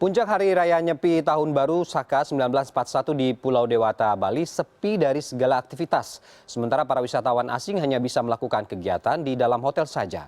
Puncak Hari Raya Nyepi Tahun Baru Saka 1941 di Pulau Dewata, Bali sepi dari segala aktivitas. Sementara para wisatawan asing hanya bisa melakukan kegiatan di dalam hotel saja.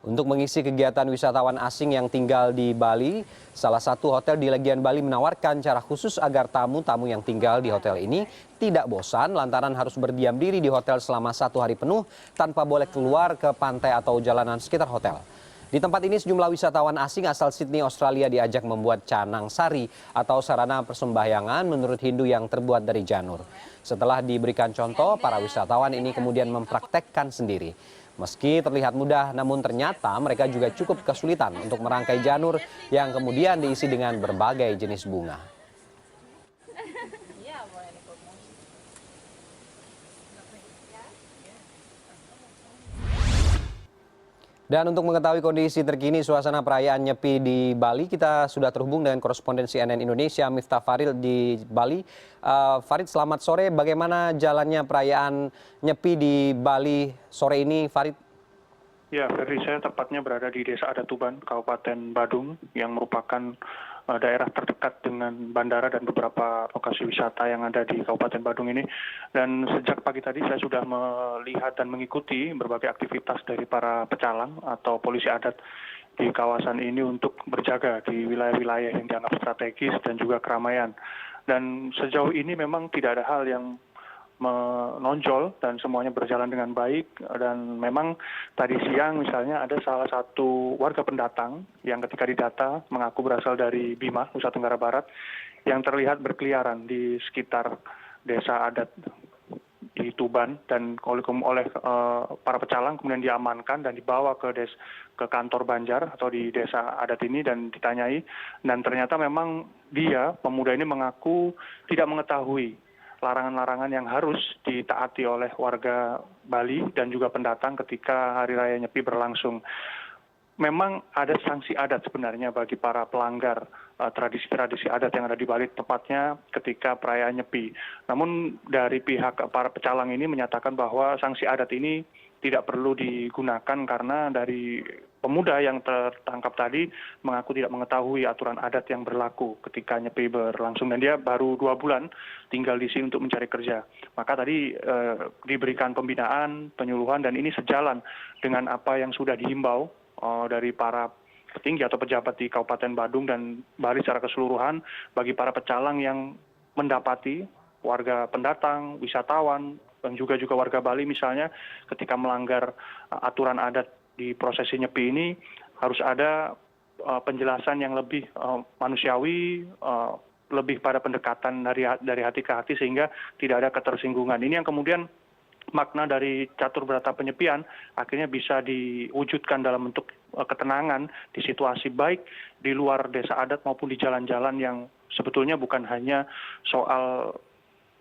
Untuk mengisi kegiatan wisatawan asing yang tinggal di Bali, salah satu hotel di Legian Bali menawarkan cara khusus agar tamu-tamu yang tinggal di hotel ini tidak bosan lantaran harus berdiam diri di hotel selama 1 hari penuh tanpa boleh keluar ke pantai atau jalanan sekitar hotel. Di tempat ini sejumlah wisatawan asing asal Sydney, Australia diajak membuat canang sari atau sarana persembahyangan menurut Hindu yang terbuat dari janur. Setelah diberikan contoh, para wisatawan ini kemudian mempraktekkan sendiri. Meski terlihat mudah, namun ternyata mereka juga cukup kesulitan untuk merangkai janur yang kemudian diisi dengan berbagai jenis bunga. Dan untuk mengetahui kondisi terkini suasana perayaan Nyepi di Bali, kita sudah terhubung dengan korespondensi CNN Indonesia Miftah Farid di Bali. Farid, selamat sore. Bagaimana jalannya perayaan Nyepi di Bali sore ini, Farid? Ya, Ferdi, saya tepatnya berada di Desa Adat Tuban, Kabupaten Badung, yang merupakan daerah terdekat dengan bandara dan beberapa lokasi wisata yang ada di Kabupaten Badung ini. Dan sejak pagi tadi saya sudah melihat dan mengikuti berbagai aktivitas dari para pecalang atau polisi adat di kawasan ini untuk berjaga di wilayah-wilayah yang dianggap strategis dan juga keramaian. Dan sejauh ini memang tidak ada hal yang menonjol dan semuanya berjalan dengan baik. Dan memang tadi siang misalnya ada salah satu warga pendatang yang ketika didata mengaku berasal dari Bima, Nusa Tenggara Barat, yang terlihat berkeliaran di sekitar desa adat di Tuban dan oleh para pecalang kemudian diamankan dan dibawa ke kantor Banjar atau di desa adat ini dan ditanyai, dan ternyata memang pemuda ini mengaku tidak mengetahui larangan-larangan yang harus ditaati oleh warga Bali dan juga pendatang ketika Hari Raya Nyepi berlangsung. Memang ada sanksi adat sebenarnya bagi para pelanggar tradisi-tradisi adat yang ada di Bali, tepatnya ketika perayaan Nyepi. Namun dari pihak para pecalang ini menyatakan bahwa sanksi adat ini tidak perlu digunakan karena dari pemuda yang tertangkap tadi mengaku tidak mengetahui aturan adat yang berlaku ketika Nyepi berlangsung, dan dia baru 2 bulan tinggal di sini untuk mencari kerja. Maka tadi diberikan pembinaan, penyuluhan, dan ini sejalan dengan apa yang sudah dihimbau dari para petinggi atau pejabat di Kabupaten Badung dan Bali secara keseluruhan bagi para pecalang yang mendapati warga pendatang, wisatawan, dan juga warga Bali misalnya ketika melanggar aturan adat di prosesi Nyepi ini harus ada penjelasan yang lebih manusiawi, lebih pada pendekatan dari hati ke hati sehingga tidak ada ketersinggungan. Ini yang kemudian makna dari catur berata penyepian akhirnya bisa diwujudkan dalam bentuk ketenangan di situasi baik di luar desa adat maupun di jalan-jalan yang sebetulnya bukan hanya soal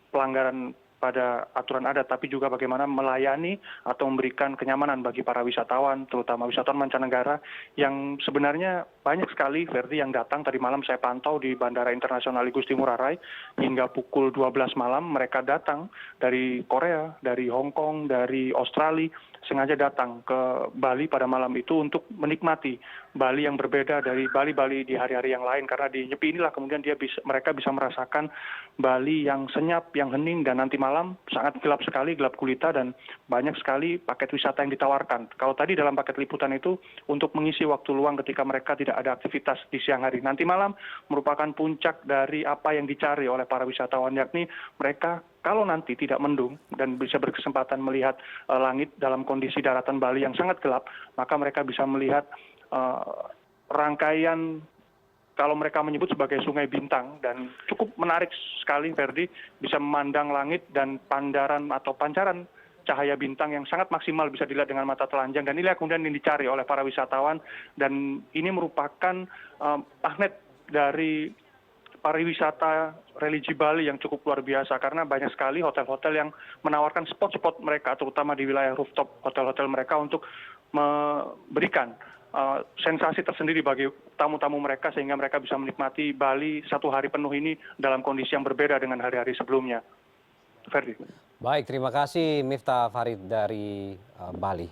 pelanggaran pada aturan adat, tapi juga bagaimana melayani atau memberikan kenyamanan bagi para wisatawan, terutama wisatawan mancanegara yang sebenarnya banyak sekali, Ferdi, yang datang. Tadi malam saya pantau di Bandara Internasional Igusti Ngurah Rai hingga pukul 12 malam mereka datang dari Korea, dari Hong Kong, dari Australia, sengaja datang ke Bali pada malam itu untuk menikmati Bali yang berbeda dari Bali-Bali di hari-hari yang lain, karena di Nyepi inilah kemudian mereka bisa merasakan Bali yang senyap, yang hening, dan nanti malam sangat gelap sekali, gelap gulita, dan banyak sekali paket wisata yang ditawarkan. Kalau tadi dalam paket liputan itu untuk mengisi waktu luang ketika mereka tidak ada aktivitas di siang hari. Nanti malam merupakan puncak dari apa yang dicari oleh para wisatawan, yakni mereka kalau nanti tidak mendung dan bisa berkesempatan melihat langit dalam kondisi daratan Bali yang sangat gelap, maka mereka bisa melihat rangkaian, kalau mereka menyebut sebagai sungai bintang, dan cukup menarik sekali, Ferdi, bisa memandang langit dan pandaran atau pancaran cahaya bintang yang sangat maksimal bisa dilihat dengan mata telanjang, dan inilah kemudian yang dicari oleh para wisatawan, dan ini merupakan magnet dari pariwisata religi Bali yang cukup luar biasa, karena banyak sekali hotel-hotel yang menawarkan spot-spot mereka, terutama di wilayah rooftop hotel-hotel mereka, untuk memberikan sensasi tersendiri bagi tamu-tamu mereka sehingga mereka bisa menikmati Bali 1 hari penuh ini dalam kondisi yang berbeda dengan hari-hari sebelumnya. Ferdi. Baik, terima kasih Miftah Farid dari Bali.